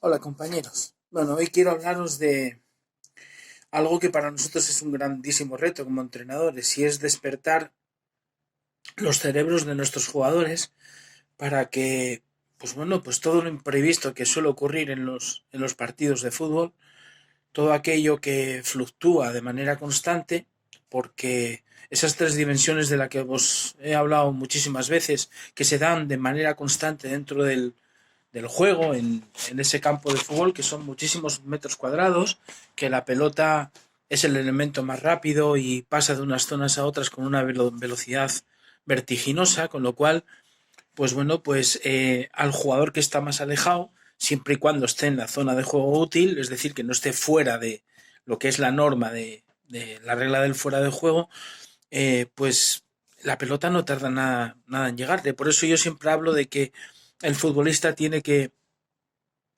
Hola compañeros. Bueno, hoy quiero hablaros de algo que para nosotros es un grandísimo reto como entrenadores y es despertar los cerebros de nuestros jugadores para que, pues todo lo imprevisto que suele ocurrir en los partidos de fútbol, todo aquello que fluctúa de manera constante, porque esas tres dimensiones de las que os he hablado muchísimas veces, que se dan de manera constante dentro del juego en ese campo de fútbol, que son muchísimos metros cuadrados, que la pelota es el elemento más rápido y pasa de unas zonas a otras con una velocidad vertiginosa, con lo cual, al jugador que está más alejado, siempre y cuando esté en la zona de juego útil, es decir, que no esté fuera de lo que es la norma de la regla del fuera de juego, pues la pelota no tarda nada en llegarle. Por eso yo siempre hablo de que el futbolista tiene que,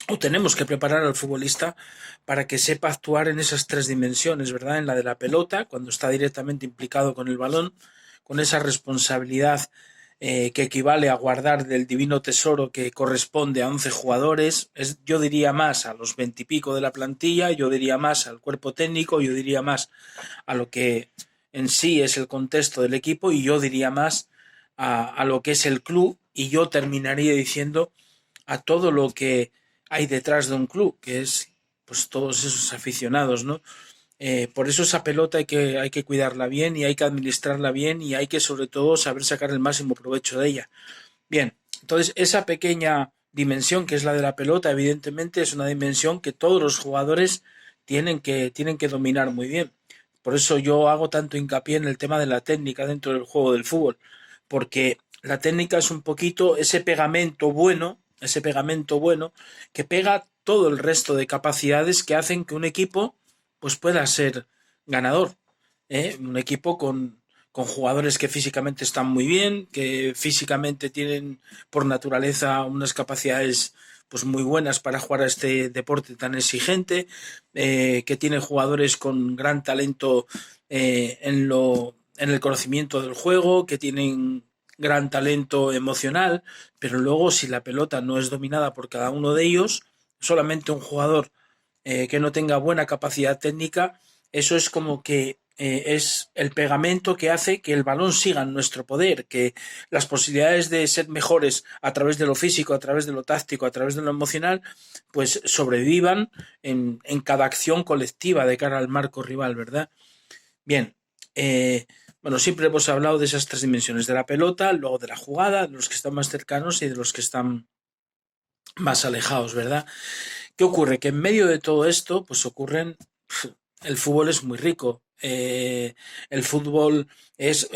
o tenemos que preparar al futbolista para que sepa actuar en esas tres dimensiones, ¿verdad? En la de la pelota, cuando está directamente implicado con el balón, con esa responsabilidad que equivale a guardar del divino tesoro que corresponde a 11 jugadores, yo diría más a los 20 y pico de la plantilla, yo diría más al cuerpo técnico, yo diría más a lo que en sí es el contexto del equipo y yo diría más a lo que es el club y yo terminaría diciendo a todo lo que hay detrás de un club, que es pues todos esos aficionados, ¿no? Por eso esa pelota hay que cuidarla bien y hay que administrarla bien y hay que sobre todo saber sacar el máximo provecho de ella. Bien, entonces esa pequeña dimensión que es la de la pelota, evidentemente es una dimensión que todos los jugadores tienen que dominar muy bien. Por eso yo hago tanto hincapié en el tema de la técnica dentro del juego del fútbol, porque la técnica es un poquito ese pegamento bueno que pega todo el resto de capacidades que hacen que un equipo pues pueda ser ganador, ¿eh? Un equipo con jugadores que físicamente están muy bien, que físicamente tienen por naturaleza unas capacidades pues muy buenas para jugar a este deporte tan exigente, que tiene jugadores con gran talento en el conocimiento del juego, que tienen gran talento emocional, pero luego si la pelota no es dominada por cada uno de ellos, solamente un jugador que no tenga buena capacidad técnica, eso es como que es el pegamento que hace que el balón siga en nuestro poder, que las posibilidades de ser mejores a través de lo físico, a través de lo táctico, a través de lo emocional, pues sobrevivan en cada acción colectiva de cara al marco rival, ¿verdad? Bien, siempre hemos hablado de esas tres dimensiones, de la pelota, luego de la jugada, de los que están más cercanos y de los que están más alejados, ¿verdad? ¿Qué ocurre? Que en medio de todo esto, pues ocurren. El fútbol es muy rico. El fútbol es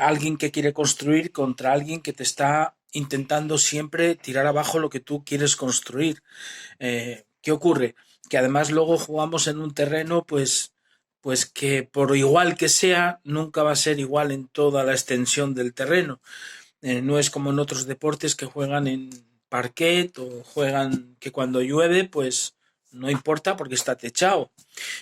alguien que quiere construir contra alguien que te está intentando siempre tirar abajo lo que tú quieres construir. ¿Qué ocurre? Que además luego jugamos en un terreno, pues que por igual que sea, nunca va a ser igual en toda la extensión del terreno. No es como en otros deportes que juegan en parquet o juegan que cuando llueve, pues no importa porque está techado.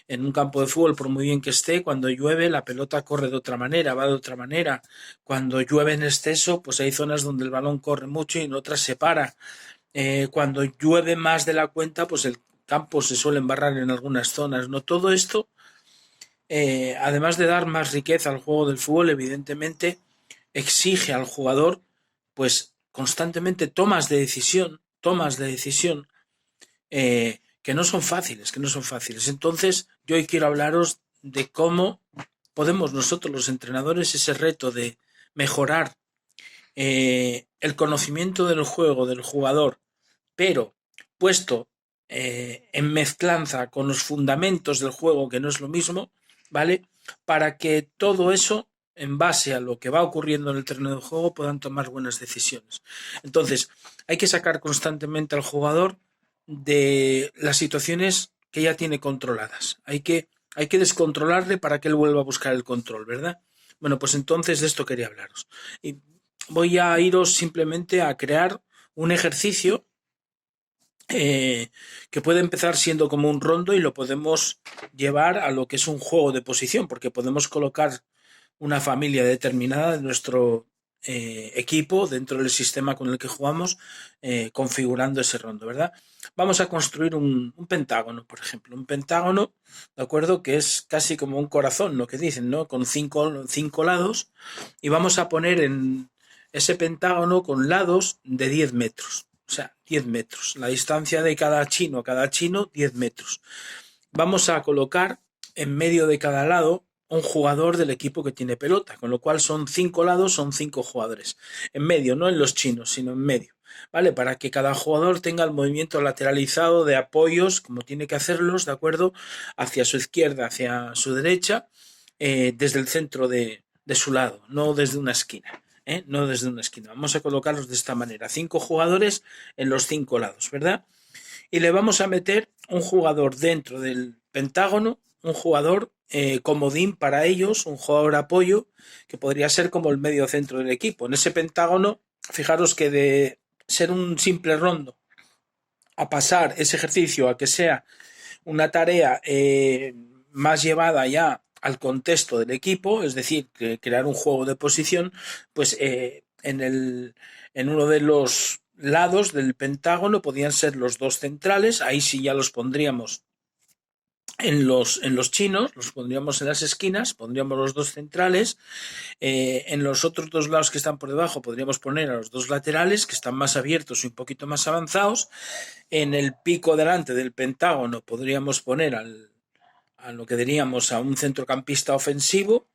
En un campo de fútbol, por muy bien que esté, cuando llueve la pelota corre de otra manera, va de otra manera. Cuando llueve en exceso, pues hay zonas donde el balón corre mucho y en otras se para. Cuando llueve más de la cuenta, pues el campo se suele embarrar en algunas zonas. No todo esto, además de dar más riqueza al juego del fútbol, evidentemente exige al jugador, pues constantemente tomas de decisión que no son fáciles, que no son fáciles. Entonces, yo hoy quiero hablaros de cómo podemos nosotros los entrenadores ese reto de mejorar el conocimiento del juego del jugador, pero puesto en mezclanza con los fundamentos del juego, que no es lo mismo, ¿vale? Para que todo eso, en base a lo que va ocurriendo en el terreno de juego, puedan tomar buenas decisiones. Entonces, hay que sacar constantemente al jugador de las situaciones que ya tiene controladas. Hay que descontrolarle para que él vuelva a buscar el control, ¿verdad? Bueno, pues entonces de esto quería hablaros. Y voy a iros simplemente a crear un ejercicio que puede empezar siendo como un rondo y lo podemos llevar a lo que es un juego de posición, porque podemos colocar una familia determinada equipo dentro del sistema con el que jugamos, configurando ese rondo, ¿verdad? Vamos a construir un pentágono, por ejemplo, un pentágono, ¿de acuerdo? Que es casi como un corazón, lo que dicen, ¿no? Con cinco lados, y vamos a poner en ese pentágono con lados de 10 metros, o sea, 10 metros, la distancia de cada chino a cada chino, 10 metros. Vamos a colocar en medio de cada lado un jugador del equipo que tiene pelota, con lo cual son 5 lados, son 5 jugadores. En medio, no en los chinos, sino en medio, ¿vale? Para que cada jugador tenga el movimiento lateralizado de apoyos, como tiene que hacerlos, ¿de acuerdo? Hacia su izquierda, hacia su derecha, desde el centro de su lado, no desde una esquina. No desde una esquina. Vamos a colocarlos de esta manera. 5 jugadores en los 5 lados, ¿verdad? Y le vamos a meter un jugador dentro del pentágono, un jugador comodín para ellos, un jugador apoyo, que podría ser como el medio centro del equipo. En ese pentágono, fijaros que de ser un simple rondo a pasar ese ejercicio a que sea una tarea más llevada ya al contexto del equipo, es decir, que crear un juego de posición, pues en uno de los lados del pentágono podían ser los dos centrales, ahí sí ya los pondríamos en los chinos, los pondríamos en las esquinas, pondríamos los dos centrales, en los otros dos lados que están por debajo podríamos poner a los dos laterales que están más abiertos y un poquito más avanzados, en el pico delante del pentágono podríamos poner a lo que diríamos a un centrocampista ofensivo,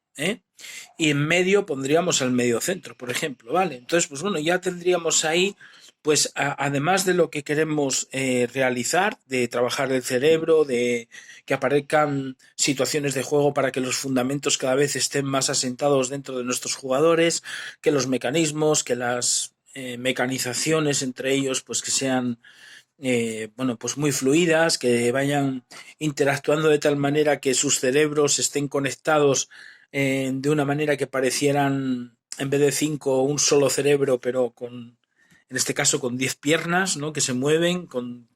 y en medio pondríamos al mediocentro, por ejemplo, ¿vale? Entonces, pues bueno, ya tendríamos ahí, pues además de lo que queremos realizar, de trabajar el cerebro, de que aparezcan situaciones de juego para que los fundamentos cada vez estén más asentados dentro de nuestros jugadores, que los mecanismos, que las mecanizaciones entre ellos, pues que sean bueno, pues muy fluidas, que vayan interactuando de tal manera que sus cerebros estén conectados de una manera que parecieran, en vez de 5, un solo cerebro, pero en este caso con 10 piernas, ¿no? Que se mueven, con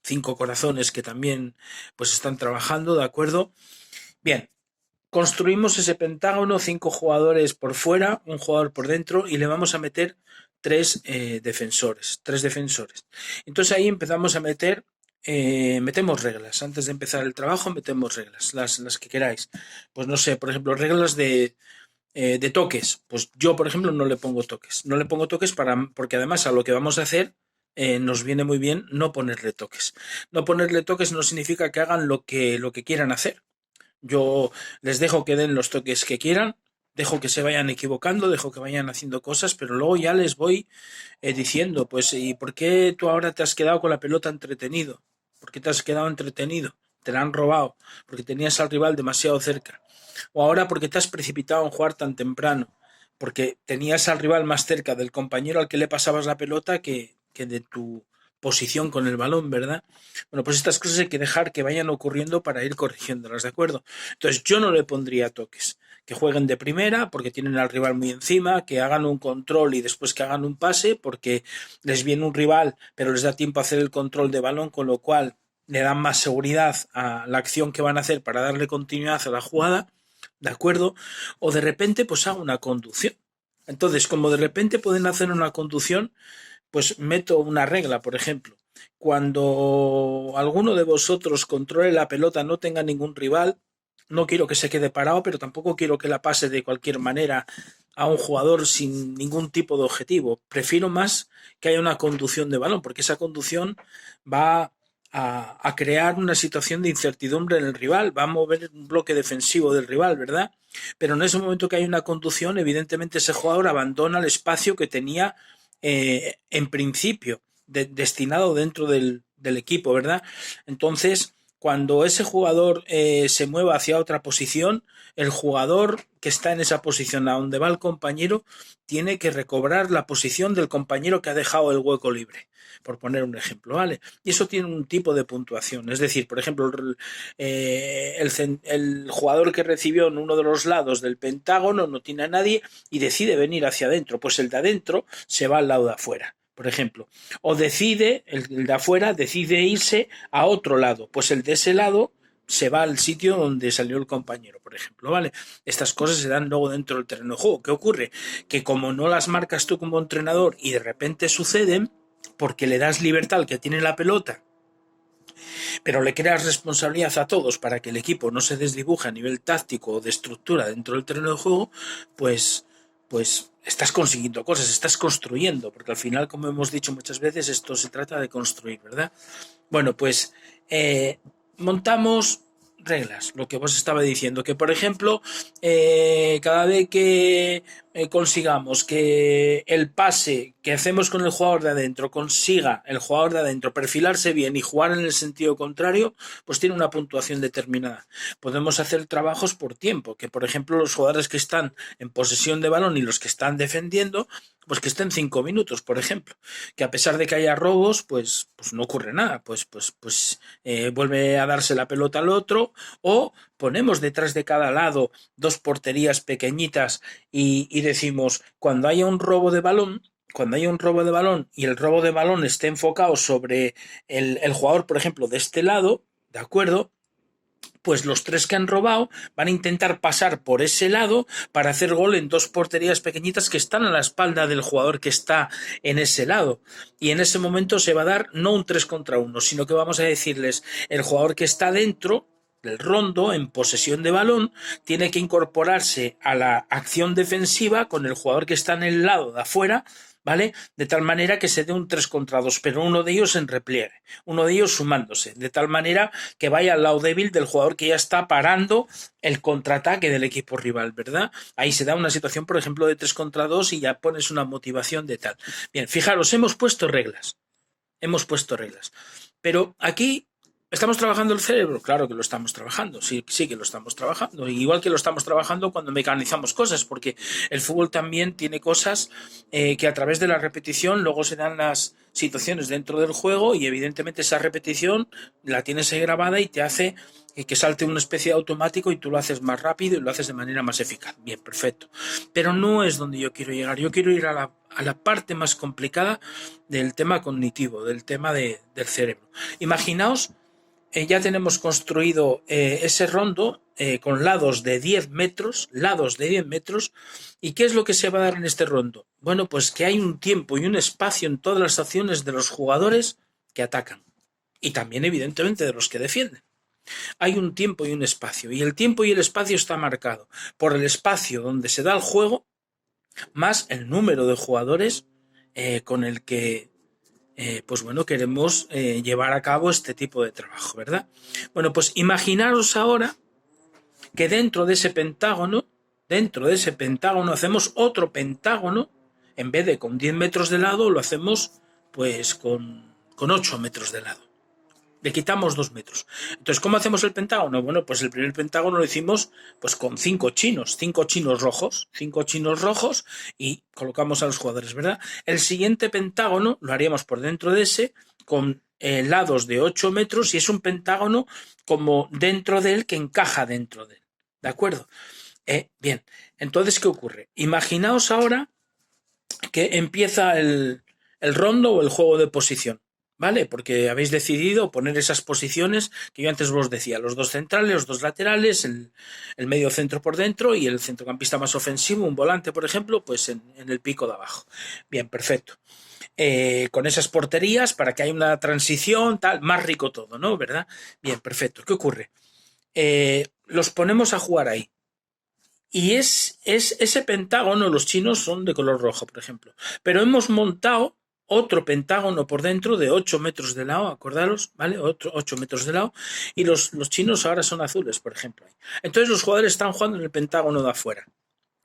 5 corazones que también pues están trabajando, ¿de acuerdo? Bien, construimos ese pentágono, 5 jugadores por fuera, un jugador por dentro, y le vamos a meter tres defensores. Entonces ahí empezamos a metemos reglas. Antes de empezar el trabajo metemos reglas, las que queráis. Pues no sé, por ejemplo, reglas de toques. Pues yo, por ejemplo, no le pongo toques. No le pongo toques porque además a lo que vamos a hacer nos viene muy bien no ponerle toques. No ponerle toques no significa que hagan lo que quieran hacer. Yo les dejo que den los toques que quieran, dejo que se vayan equivocando, dejo que vayan haciendo cosas, pero luego ya les voy diciendo, pues, ¿y por qué tú ahora te has quedado con la pelota entretenido? ¿Por qué te has quedado entretenido? Te la han robado, porque tenías al rival demasiado cerca. O ahora porque te has precipitado en jugar tan temprano, porque tenías al rival más cerca del compañero al que le pasabas la pelota que de tu posición con el balón, ¿verdad? Bueno, pues estas cosas hay que dejar que vayan ocurriendo para ir corrigiéndolas, ¿de acuerdo? Entonces yo no le pondría toques, que jueguen de primera porque tienen al rival muy encima, que hagan un control y después que hagan un pase porque les viene un rival pero les da tiempo a hacer el control de balón, con lo cual le dan más seguridad a la acción que van a hacer para darle continuidad a la jugada, ¿de acuerdo? O de repente pues haga una conducción. Entonces, como de repente pueden hacer una conducción, pues meto una regla, por ejemplo. Cuando alguno de vosotros controle la pelota, no tenga ningún rival, no quiero que se quede parado, pero tampoco quiero que la pase de cualquier manera a un jugador sin ningún tipo de objetivo. Prefiero más que haya una conducción de balón, porque esa conducción va a crear una situación de incertidumbre en el rival, va a mover un bloque defensivo del rival, ¿verdad? Pero en ese momento que hay una conducción, evidentemente ese jugador abandona el espacio que tenía en principio destinado dentro del equipo, ¿verdad? Entonces, cuando ese jugador se mueva hacia otra posición, el jugador que está en esa posición a donde va el compañero tiene que recobrar la posición del compañero que ha dejado el hueco libre, por poner un ejemplo, ¿vale? Y eso tiene un tipo de puntuación, es decir, por ejemplo, el jugador que recibió en uno de los lados del pentágono no tiene a nadie y decide venir hacia adentro, pues el de adentro se va al lado de afuera, por ejemplo, o el de afuera decide irse a otro lado, pues el de ese lado se va al sitio donde salió el compañero, por ejemplo, ¿vale? Estas cosas se dan luego dentro del terreno de juego. ¿Qué ocurre? Que como no las marcas tú como entrenador y de repente suceden, porque le das libertad al que tiene la pelota, pero le creas responsabilidad a todos para que el equipo no se desdibuje a nivel táctico o de estructura dentro del terreno de juego, pues estás consiguiendo cosas, estás construyendo, porque al final, como hemos dicho muchas veces, esto se trata de construir, ¿verdad? Bueno, pues montamos reglas, lo que vos estaba diciendo, que por ejemplo, cada vez que consigamos que el pase que hacemos con el jugador de adentro consiga el jugador de adentro perfilarse bien y jugar en el sentido contrario, pues tiene una puntuación determinada. Podemos hacer trabajos por tiempo, que por ejemplo los jugadores que están en posesión de balón y los que están defendiendo, pues que estén 5 minutos, por ejemplo, que a pesar de que haya robos, pues no ocurre nada, vuelve a darse la pelota al otro, o ponemos detrás de cada lado 2 porterías pequeñitas y decimos, cuando haya un robo de balón y el robo de balón esté enfocado sobre el jugador, por ejemplo, de este lado, ¿de acuerdo? Pues los 3 que han robado van a intentar pasar por ese lado para hacer gol en 2 porterías pequeñitas que están a la espalda del jugador que está en ese lado. Y en ese momento se va a dar no un 3 contra 1, sino que vamos a decirles, el jugador que está dentro del rondo, en posesión de balón, tiene que incorporarse a la acción defensiva con el jugador que está en el lado de afuera, ¿vale? De tal manera que se dé un 3 contra 2, pero uno de ellos en repliegue, uno de ellos sumándose, de tal manera que vaya al lado débil del jugador que ya está parando el contraataque del equipo rival, ¿verdad? Ahí se da una situación, por ejemplo, de 3 contra 2 y ya pones una motivación de tal. Bien, fijaros, hemos puesto reglas, pero aquí ¿estamos trabajando el cerebro? Claro que lo estamos trabajando, sí que lo estamos trabajando. Igual que lo estamos trabajando cuando mecanizamos cosas, porque el fútbol también tiene cosas que a través de la repetición luego se dan las situaciones dentro del juego y evidentemente esa repetición la tienes ahí grabada y te hace que salte una especie de automático y tú lo haces más rápido y lo haces de manera más eficaz. Bien, perfecto. Pero no es donde yo quiero llegar. Yo quiero ir a la parte más complicada del tema cognitivo, del tema del cerebro. Imaginaos, ya tenemos construido ese rondo con lados de 10 metros, ¿y qué es lo que se va a dar en este rondo? Bueno, pues que hay un tiempo y un espacio en todas las acciones de los jugadores que atacan y también evidentemente de los que defienden. Hay un tiempo y un espacio, y el tiempo y el espacio está marcado por el espacio donde se da el juego más el número de jugadores con el que queremos llevar a cabo este tipo de trabajo, ¿verdad? Bueno, pues imaginaros ahora que dentro de ese pentágono hacemos otro pentágono, en vez de con 10 metros de lado, lo hacemos pues con 8 metros de lado. Le quitamos 2 metros. Entonces, ¿cómo hacemos el pentágono? Bueno, pues el primer pentágono lo hicimos pues con 5 chinos rojos y colocamos a los jugadores, ¿verdad? El siguiente pentágono lo haríamos por dentro de ese con lados de 8 metros y es un pentágono como dentro de él que encaja dentro de él. ¿De acuerdo? Bien, entonces, ¿qué ocurre? Imaginaos ahora que empieza el rondo o el juego de posición. ¿Vale? Porque habéis decidido poner esas posiciones que yo antes os decía, los 2 centrales, los 2 laterales, el medio centro por dentro y el centrocampista más ofensivo, un volante, por ejemplo, pues en el pico de abajo. Bien, perfecto. Con esas porterías para que haya una transición, tal, más rico todo, ¿no? ¿Verdad? Bien, perfecto. ¿Qué ocurre? Los ponemos a jugar ahí. Y es ese pentágono, los chinos son de color rojo, por ejemplo. Pero hemos montado otro pentágono por dentro de 8 metros de lado, acordaros, ¿vale? 8 metros de lado, y los chinos ahora son azules, por ejemplo. Entonces los jugadores están jugando en el pentágono de afuera,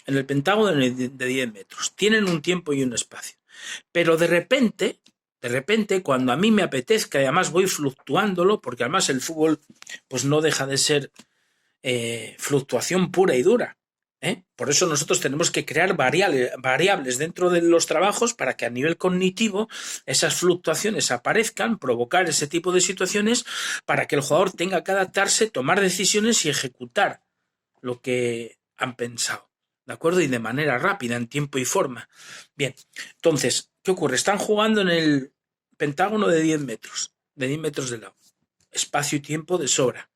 en el pentágono de 10 metros. Tienen un tiempo y un espacio. Pero de repente, cuando a mí me apetezca, y además voy fluctuándolo, porque además el fútbol pues no deja de ser fluctuación pura y dura. Por eso nosotros tenemos que crear variables dentro de los trabajos para que a nivel cognitivo esas fluctuaciones aparezcan, provocar ese tipo de situaciones para que el jugador tenga que adaptarse, tomar decisiones y ejecutar lo que han pensado, ¿de acuerdo? Y de manera rápida, en tiempo y forma. Bien, entonces, ¿qué ocurre? Están jugando en el pentágono de 10 metros de lado, espacio y tiempo de sobra.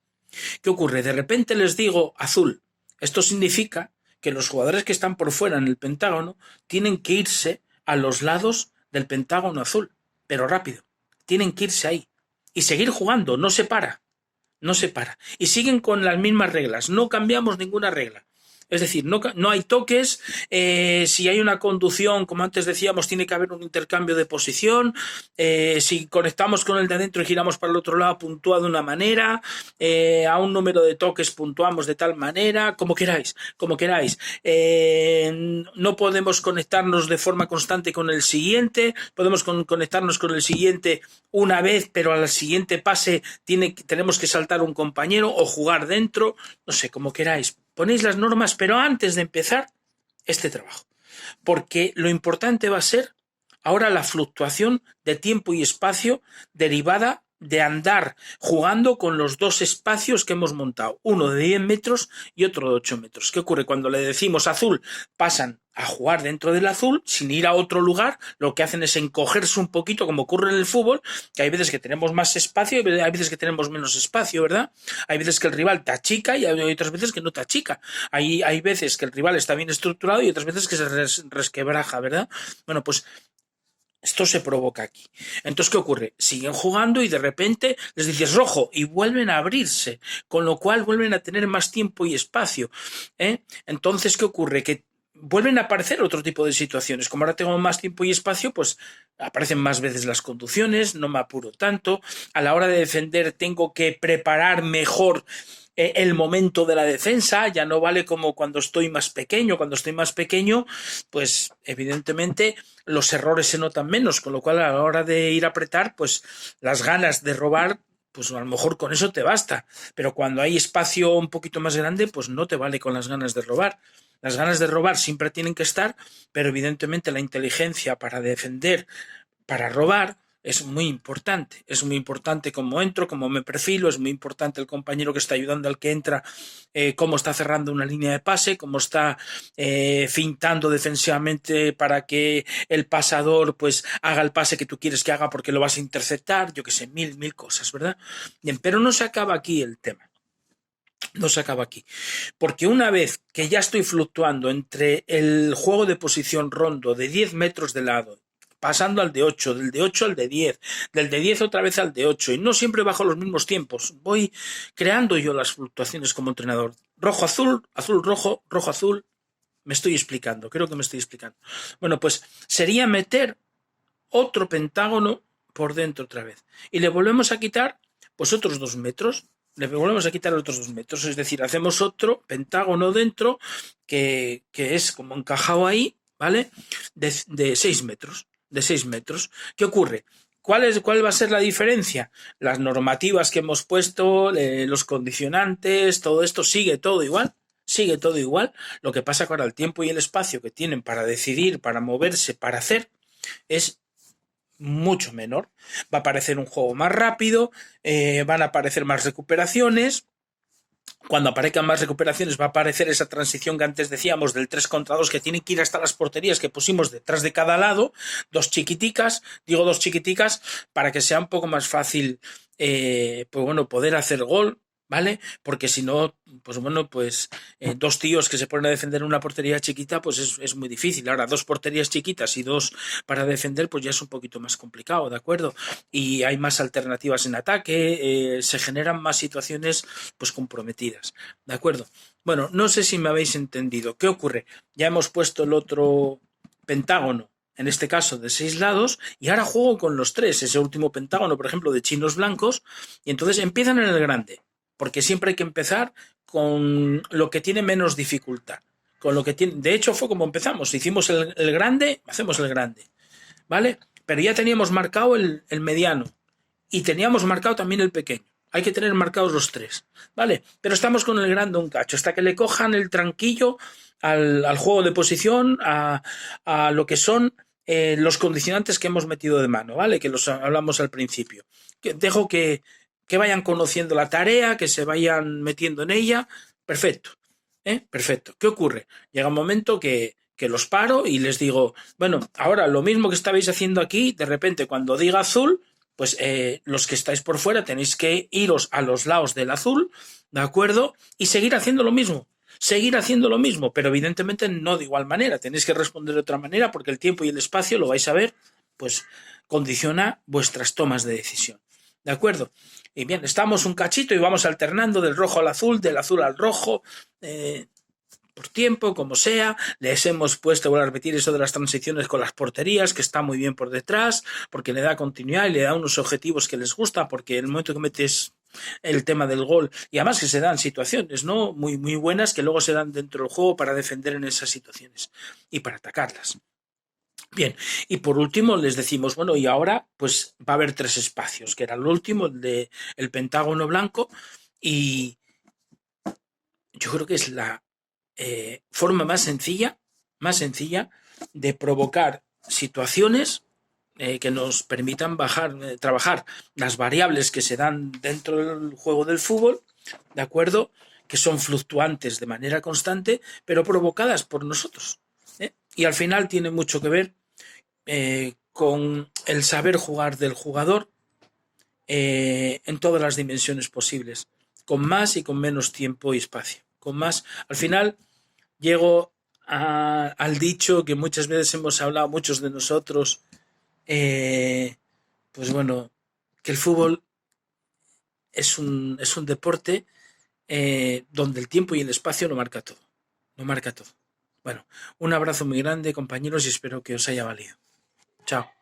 ¿Qué ocurre? De repente les digo azul. Esto significa que los jugadores que están por fuera en el pentágono tienen que irse a los lados del pentágono azul, pero rápido. Tienen que irse ahí y seguir jugando, no se para. No se para. Y siguen con las mismas reglas, no cambiamos ninguna regla. Es decir, no hay toques, si hay una conducción, como antes decíamos, tiene que haber un intercambio de posición, si conectamos con el de adentro y giramos para el otro lado, puntúa de una manera, a un número de toques puntuamos de tal manera, como queráis, como queráis. No podemos conectarnos de forma constante con el siguiente, podemos conectarnos con el siguiente una vez, pero al siguiente pase tenemos que saltar un compañero o jugar dentro, no sé, como queráis. Ponéis las normas, pero antes de empezar este trabajo. Porque lo importante va a ser ahora la fluctuación de tiempo y espacio derivada de andar jugando con los dos espacios que hemos montado, uno de 10 metros y otro de 8 metros. ¿Qué ocurre? Cuando le decimos azul, pasan a jugar dentro del azul sin ir a otro lugar, lo que hacen es encogerse un poquito, como ocurre en el fútbol, que hay veces que tenemos más espacio y hay veces que tenemos menos espacio, ¿verdad? Hay veces que el rival te achica y hay otras veces que no te achica. Hay veces que el rival está bien estructurado y otras veces que se resquebraja, ¿verdad? Bueno, pues esto se provoca aquí. Entonces, ¿qué ocurre? Siguen jugando y de repente les dices rojo y vuelven a abrirse, con lo cual vuelven a tener más tiempo y espacio. Entonces, ¿qué ocurre? Que vuelven a aparecer otro tipo de situaciones. Como ahora tengo más tiempo y espacio, pues aparecen más veces las conducciones, no me apuro tanto. A la hora de defender tengo que preparar mejor el momento de la defensa, ya no vale como cuando estoy más pequeño. Cuando estoy más pequeño, pues evidentemente los errores se notan menos, con lo cual a la hora de ir a apretar, pues las ganas de robar, pues a lo mejor con eso te basta, pero cuando hay espacio un poquito más grande, pues no te vale con las ganas de robar. Las ganas de robar siempre tienen que estar, pero evidentemente la inteligencia para defender, para robar, es muy importante cómo entro, cómo me perfilo, es muy importante el compañero que está ayudando al que entra, cómo está cerrando una línea de pase, cómo está fintando defensivamente para que el pasador pues haga el pase que tú quieres que haga porque lo vas a interceptar, yo que sé, mil cosas, ¿verdad? Bien, pero no se acaba aquí el tema. No se acaba aquí, porque una vez que ya estoy fluctuando entre el juego de posición rondo de 10 metros de lado, pasando al de 8, del de 8 al de 10, del de 10 otra vez al de 8, y no siempre bajo los mismos tiempos, voy creando yo las fluctuaciones como entrenador. Rojo-azul, azul-rojo, rojo-azul, me estoy explicando, creo que me estoy explicando. Bueno, pues sería meter otro pentágono por dentro otra vez, y le volvemos a quitar pues otros 2 metros, le volvemos a quitar otros 2 metros, es decir, hacemos otro pentágono dentro que es como encajado ahí, ¿vale? De 6 metros, de 6 metros. ¿Qué ocurre? ¿Cuál va a ser la diferencia? Las normativas que hemos puesto, los condicionantes, todo esto sigue todo igual. Sigue todo igual. Lo que pasa que ahora el tiempo y el espacio que tienen para decidir, para moverse, para hacer, es mucho menor. Va a aparecer un juego más rápido, van a aparecer más recuperaciones. Cuando aparezcan más recuperaciones va a aparecer esa transición que antes decíamos del 3 contra 2 que tiene que ir hasta las porterías que pusimos detrás de cada lado, dos chiquiticas para que sea un poco más fácil pues bueno, poder hacer gol, ¿vale? Porque si no, pues bueno, pues dos tíos que se ponen a defender una portería chiquita, pues es muy difícil. Ahora, dos porterías chiquitas y dos para defender, pues ya es un poquito más complicado, ¿de acuerdo? Y hay más alternativas en ataque, se generan más situaciones pues comprometidas, ¿de acuerdo? Bueno, no sé si me habéis entendido. ¿Qué ocurre? Ya hemos puesto el otro pentágono, en este caso de 6 lados, y ahora juego con los 3, ese último pentágono, por ejemplo, de chinos blancos, y entonces empiezan en el grande, porque siempre hay que empezar con lo que tiene menos dificultad. Con lo que tiene, de hecho fue como empezamos, hicimos el grande, hacemos el grande, ¿vale? Pero ya teníamos marcado el mediano y teníamos marcado también el pequeño. Hay que tener marcados los 3, ¿vale? Pero estamos con el grande un cacho, hasta que le cojan el tranquillo al juego de posición, a lo que son los condicionantes que hemos metido de mano, ¿vale? Que los hablamos al principio. Dejo que vayan conociendo la tarea, que se vayan metiendo en ella. Perfecto, perfecto. ¿Qué ocurre? Llega un momento que los paro y les digo, bueno, ahora lo mismo que estabais haciendo aquí, de repente cuando diga azul, pues los que estáis por fuera tenéis que iros a los lados del azul, ¿de acuerdo? Y seguir haciendo lo mismo. Seguir haciendo lo mismo, pero evidentemente no de igual manera. Tenéis que responder de otra manera porque el tiempo y el espacio, lo vais a ver, pues condiciona vuestras tomas de decisión. ¿De acuerdo? Y bien, estamos un cachito y vamos alternando del rojo al azul, del azul al rojo, por tiempo, como sea. Les hemos puesto, voy a repetir eso de las transiciones con las porterías, que está muy bien por detrás, porque le da continuidad y le da unos objetivos que les gusta, porque en el momento que metes el tema del gol, y además que se dan situaciones, ¿no? Muy, muy buenas que luego se dan dentro del juego para defender en esas situaciones y para atacarlas. Bien, y por último les decimos, bueno, y ahora pues va a haber 3 espacios, que era el último, el de el pentágono blanco, y yo creo que es la forma más sencilla de provocar situaciones que nos permitan trabajar las variables que se dan dentro del juego del fútbol, ¿de acuerdo? Que son fluctuantes de manera constante, pero provocadas por nosotros. Y al final tiene mucho que ver con el saber jugar del jugador en todas las dimensiones posibles, con más y con menos tiempo y espacio. Con más, al final llego al dicho que muchas veces hemos hablado, muchos de nosotros, pues bueno, que el fútbol es un deporte donde el tiempo y el espacio lo marca todo. Lo marca todo. Bueno, un abrazo muy grande, compañeros, y espero que os haya valido. Chao.